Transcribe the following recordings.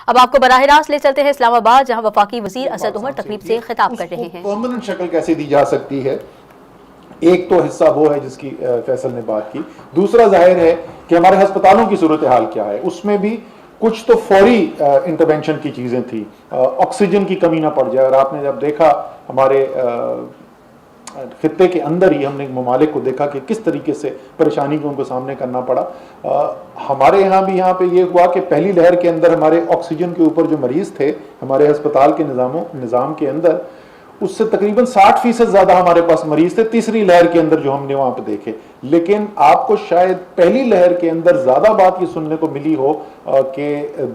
اب آپ کو براہ راست لے چلتے ہیں اسلام آباد، جہاں وفاقی وزیر اسد عمر تقریب سے خطاب کر رہے ہیں۔ پرماننٹ شکل کیسے دی جا سکتی ہے؟ ایک تو حصہ وہ ہے جس کی فیصل نے بات کی، دوسرا ظاہر ہے کہ ہمارے ہسپتالوں کی صورتحال کیا ہے۔ اس میں بھی کچھ تو فوری انٹرونشن کی چیزیں تھیں، آکسیجن کی کمی نہ پڑ جائے، اور آپ نے جب دیکھا ہمارے خطے کے اندر ہی ہم نے ممالک کو دیکھا کہ کس طریقے سے پریشانی کو ان کو سامنے کرنا پڑا۔ ہمارے یہاں بھی یہاں پہ یہ ہوا کہ پہلی لہر کے اندر ہمارے آکسیجن کے اوپر جو مریض تھے ہمارے ہسپتال کے نظام کے اندر، اس سے تقریباً 60% زیادہ ہمارے پاس مریض تھے تیسری لہر کے اندر جو ہم نے وہاں پہ دیکھے۔ لیکن آپ کو شاید پہلی لہر کے اندر زیادہ بات یہ سننے کو ملی ہو کہ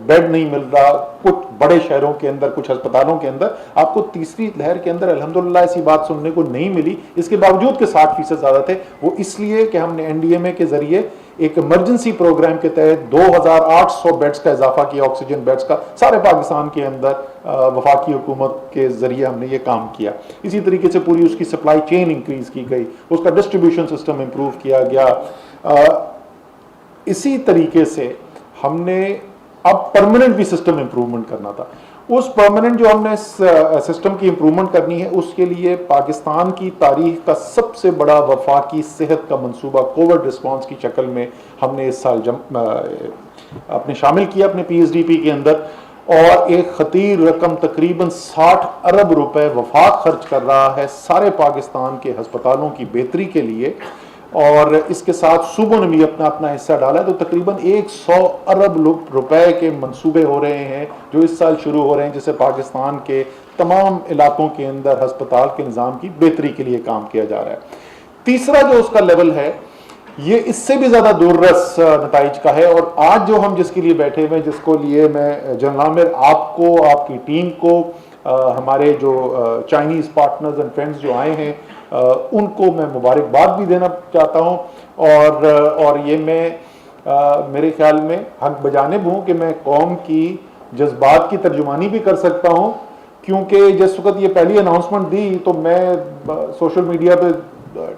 بیڈ نہیں مل رہا کچھ بڑے شہروں کے اندر، کچھ ہسپتالوں کے اندر۔ آپ کو تیسری لہر کے اندر الحمدللہ ایسی بات سننے کو نہیں ملی، اس کے باوجود کہ 60% زیادہ تھے۔ وہ اس لیے کہ ہم نے NDMA کے ذریعے ایک ایمرجنسی پروگرام کے تحت 2800 بیڈز کا اضافہ کیا، آکسیجن بیڈز کا سارے پاکستان کے اندر وفاقی حکومت کے ذریعے ہم نے یہ کام کیا۔ اسی طریقے سے پوری اس کی سپلائی چین انکریز کی گئی، اس کا ڈسٹریبیوشن سسٹم امپروو کیا گیا۔ اسی طریقے سے ہم نے اب پرماننٹ بھی سسٹم امپروومنٹ کرنا تھا۔ اس پرماننٹ جو ہم نے سسٹم کی امپروومنٹ کرنی ہے، اس کے لیے پاکستان کی تاریخ کا سب سے بڑا وفاقی صحت کا منصوبہ کووڈ رسپانس کی شکل میں ہم نے اس سال اپنے شامل کیا اپنے PSDP کے اندر، اور ایک خطیر رقم تقریباً 60 ارب روپے وفاق خرچ کر رہا ہے سارے پاکستان کے ہسپتالوں کی بہتری کے لیے، اور اس کے ساتھ صوبوں نے بھی اپنا اپنا حصہ ڈالا ہے۔ تو تقریباً 100 ارب روپے کے منصوبے ہو رہے ہیں جو اس سال شروع ہو رہے ہیں، جس سے پاکستان کے تمام علاقوں کے اندر ہسپتال کے نظام کی بہتری کے لیے کام کیا جا رہا ہے۔ تیسرا جو اس کا لیول ہے یہ اس سے بھی زیادہ دور رس نتائج کا ہے، اور آج جو ہم جس کے لیے بیٹھے ہوئے جس کو لیے میں جنرل عامر آپ کو، آپ کی ٹیم کو، ہمارے جو چائنیز پارٹنرز اینڈ فرینڈز جو آئے ہیں ان کو میں مبارکباد بھی دینا چاہتا ہوں، اور یہ میں میرے خیال میں حق بجانب ہوں کہ میں قوم کی جذبات کی ترجمانی بھی کر سکتا ہوں، کیونکہ جس وقت یہ پہلی اناؤنسمنٹ دی تو میں سوشل میڈیا پہ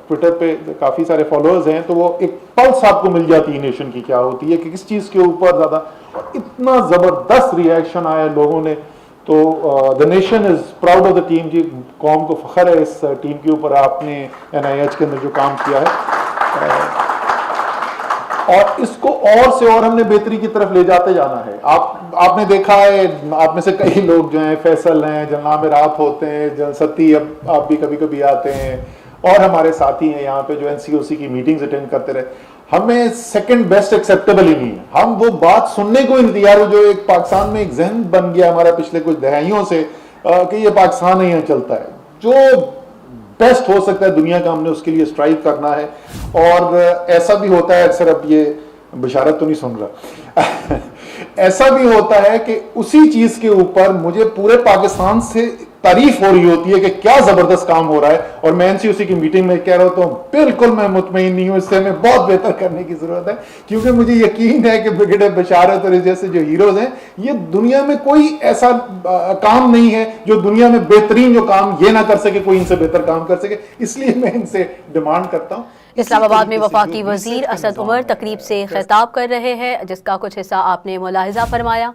ٹویٹر پہ کافی سارے فالوورز ہیں، تو وہ ایک پلس آپ کو مل جاتی ہے نیشن کی کیا ہوتی ہے کہ کس چیز کے اوپر زیادہ، اور اتنا زبردست ریئیکشن آیا لوگوں نے۔ تو the nation is proud of the team، جی قوم کو فخر ہے اس ٹیم کے اوپر، آپ نے NIH کے اندر جو کام کیا ہے، اور اس کو اور سے اور ہم نے بہتری کی طرف لے جاتے جانا ہے۔ آپ نے دیکھا ہے، آپ میں سے کئی لوگ جو ہیں، فیصل ہیں، جنرل عامر آپ ہوتے ہیں، جنرل ستی اب آپ بھی کبھی کبھی آتے ہیں، اور ہمارے ساتھی ہیں یہاں پہ جو NCOC کی میٹنگز اٹینڈ کرتے رہے۔ ہمیں سیکنڈ بیسٹ ایکسیپٹیبل ہی نہیں ہے، ہم وہ بات سننے کو انتظار ہو جو ایک پاکستان میں ایک ذہن بن گیا ہمارا پچھلے کچھ دہائیوں سے کہ یہ پاکستان ہی یہاں چلتا ہے، جو بیسٹ ہو سکتا ہے دنیا کا ہم نے اس کے لیے اسٹرائیو کرنا ہے۔ اور ایسا بھی ہوتا ہے، اکثر اب یہ بشارت تو نہیں سن رہا ایسا بھی ہوتا ہے کہ اسی چیز کے اوپر مجھے پورے پاکستان سے تعریف ہو رہی ہوتی ہے کہ کیا زبردست کام ہو رہا ہے، اور میں NCOC کی میٹنگ میں کہہ رہا ہوتا ہوں بالکل میں مطمئن نہیں ہوں، اس سے ہمیں بہت بہتر کرنے کی ضرورت ہے، کیونکہ مجھے یقین ہے کہ برگیڈیئر بشارت اور جیسے جو ہیروز ہیں، یہ دنیا میں کوئی ایسا کام نہیں ہے جو دنیا میں بہترین جو کام یہ نہ کر سکے کوئی ان سے بہتر کام کر سکے، اس لیے میں ان سے ڈیمانڈ کرتا ہوں۔ اسلام آباد میں وفاقی وزیر اسد عمر تقریب سے خطاب کر رہے ہیں، جس کا کچھ حصہ آپ نے ملاحظہ فرمایا۔